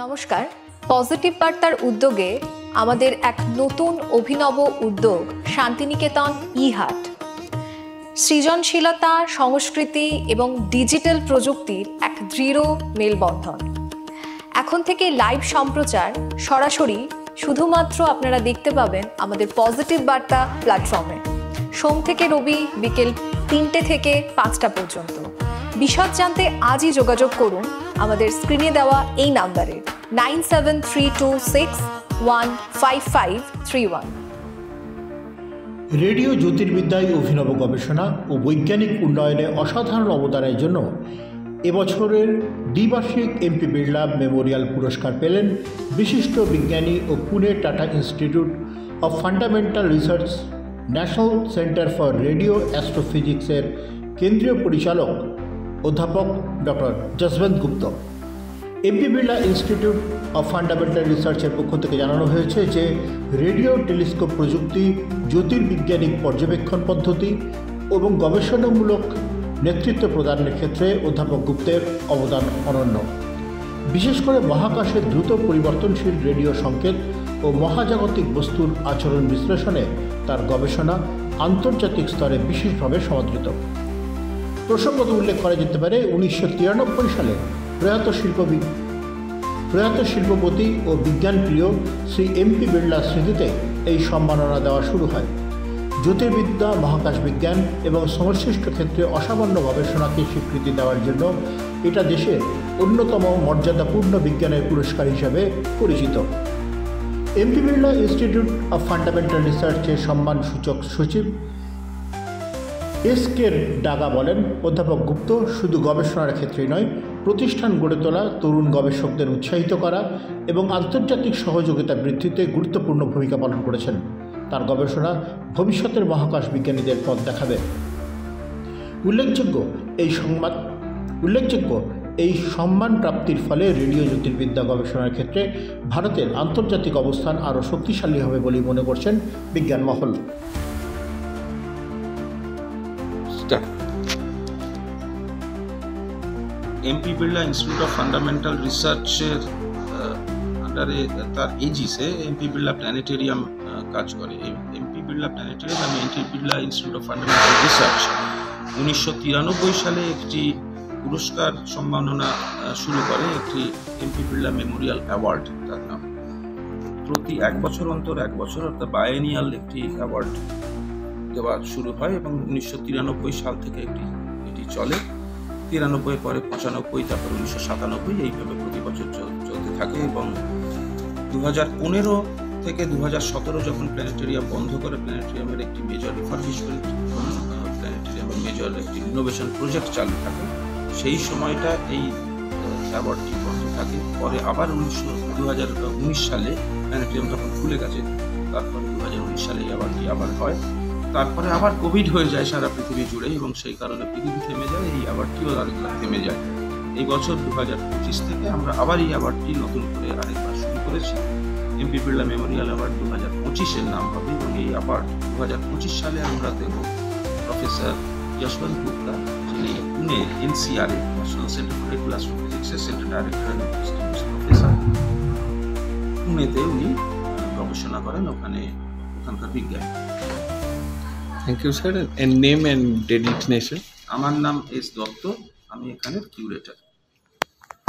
নমস্কার। পজিটিভ বার্তার উদ্যোগে আমাদের এক নতুন অভিনব উদ্যোগ শান্তিনিকেতন ই-হাট। সৃজনশীলতা, সংস্কৃতি এবং ডিজিটাল প্রযুক্তির এক দৃঢ় মেলবন্ধন। এখন থেকে লাইভ সম্প্রচার সরাসরি শুধুমাত্র আপনারা দেখতে পাবেন আমাদের পজিটিভ বার্তা প্ল্যাটফর্মে, সোম থেকে রবি বিকেল 3টে থেকে 5টা পর্যন্ত। বিশদ জানতে আজই যোগাযোগ করুন আমাদের স্ক্রিনে দেওয়া এই নাম্বারে 9732615531। রেডিও জ্যোতির্বিদ্যায় অভিনব গবেষণা ও বৈজ্ঞানিক উন্নয়নে অসাধারণ অবদানের জন্য এবছরের দ্বিবার্ষিক এমপি বিড়লা মেমোরিয়াল পুরস্কার পেলেন বিশিষ্ট বিজ্ঞানী ও Pune Tata institute of fundamental research national centre for radio অ্যাস্ট্রোফিজিক্সের কেন্দ্রীয় পরিচালক অধ্যাপক doctor Yashwant Gupta. MP Birla institute of fundamental রিসার্চের পক্ষ থেকে জানানো হয়েছে যে রেডিও টেলিস্কোপ প্রযুক্তি, জ্যোতির্বিজ্ঞানিক পর্যবেক্ষণ পদ্ধতি এবং গবেষণামূলক নেতৃত্ব প্রদানের ক্ষেত্রে অধ্যাপক গুপ্তের অবদান অনন্য। বিশেষ করে মহাকাশের দ্রুত পরিবর্তনশীল রেডিও সংকেত ও মহাজাগতিক বস্তুর আচরণ বিশ্লেষণে তার গবেষণা আন্তর্জাতিক স্তরে বিশেষভাবে সমাদৃত। প্রসঙ্গত উল্লেখ করা যেতে পারে 1993 সালে প্রয়াত শিল্পপতি ও বিজ্ঞানপ্রিয় শ্রী এমপি বিড়লার স্মৃতিতে এই সম্মাননা দেওয়া শুরু হয়। জ্যোতির্বিদ্যা, মহাকাশ বিজ্ঞান এবং সংশ্লিষ্ট ক্ষেত্রে অসামান্য গবেষণাকে স্বীকৃতি দেওয়ার জন্য এটা দেশের অন্যতম মর্যাদাপূর্ণ বিজ্ঞানের পুরস্কার হিসাবে পরিচিত। MP Birla institute of fundamental রিসার্চের সম্মানসূচক সচিব এস.কে. ডাগা বলেন, অধ্যাপক গুপ্ত শুধু গবেষণার ক্ষেত্রেই নয়, প্রতিষ্ঠান গড়ে তোলা, তরুণ গবেষকদের উৎসাহিত করা এবং আন্তর্জাতিক সহযোগিতা বৃদ্ধিতে গুরুত্বপূর্ণ ভূমিকা পালন করেছেন। তার গবেষণা ভবিষ্যতের মহাকাশ বিজ্ঞানীদের পথ দেখাবে। উল্লেখযোগ্য এই সম্মান প্রাপ্তির ফলে রেডিও জ্যোতির্বিদ্যা গবেষণার ক্ষেত্রে ভারতের আন্তর্জাতিক অবস্থান আরও শক্তিশালী হবে বলে মনে করছেন বিজ্ঞান মহল। MP Birla institute of fundamental রিসার্চের আন্ডারে তার এজিসে এমপি বিড়লা প্ল্যানেটেরিয়াম কাজ করে। এমপি বিড়লা প্ল্যানেটেরিয়াম এবং MP Birla institute of fundamental research 1993 সালে একটি পুরস্কার সম্মাননা শুরু করে, একটি এমপি বিড়লা মেমোরিয়াল অ্যাওয়ার্ড তার নাম। প্রতি 1 বছর অন্তর 1 বছর অর্থাৎ বায়ানিয়াল একটি অ্যাওয়ার্ড দেওয়া শুরু হয় এবং 1993 সাল থেকে এটি চলে। 93 পরে 95, তারপর 1997, এইভাবে প্রতি বছর চলতে থাকে এবং 2015 থেকে 2017 যখন প্ল্যানেটেরিয়াম বন্ধ করে, প্ল্যানেটেরিয়ামের একটি মেজর রিফারবিশমেন্ট, প্ল্যানেটেরিয়ামের মেজর একটি ইনোভেশন প্রজেক্ট চালু থাকে, সেই সময়টা এই অ্যাওয়ার্ডটি বন্ধ থাকে। পরে আবার 2019 সালে প্ল্যানেটেরিয়াম তখন খুলে গেছে, তারপরে 2019 সালে এই অ্যাওয়ার্ডটি আবার হয়। তারপরে আবার কোভিড হয়ে যায় সারা পৃথিবী জুড়ে এবং সেই কারণে পৃথিবী থেমে যায়, এই অ্যাওয়ার্ডটিও আরেকবার থেমে যায়। এই বছর 2025 থেকে আমরা আবার এই অ্যাওয়ার্ডটি নতুন করে আরেকবার শুরু করেছি। এমপি বিড়লা মেমোরিয়াল অ্যাওয়ার্ড 2025-এর নাম হবে এবং এই অ্যাওয়ার্ড 2025 সালে আমরা দেব প্রফেসর যশবন্ত গুপ্তা, যিনি Pune NCR national centre for radio অ্যাস্ট্রোফিজিক্সের সেন্টার ডাইরেক্টর অ্যান্ড প্রফেসর। পুনেতে উনি গবেষণা করেন, ওখানকার বিজ্ঞানী। Thank you, sir. And name and designation? আমার নাম এস দত্ত, আমি এখানের কিউরেটর।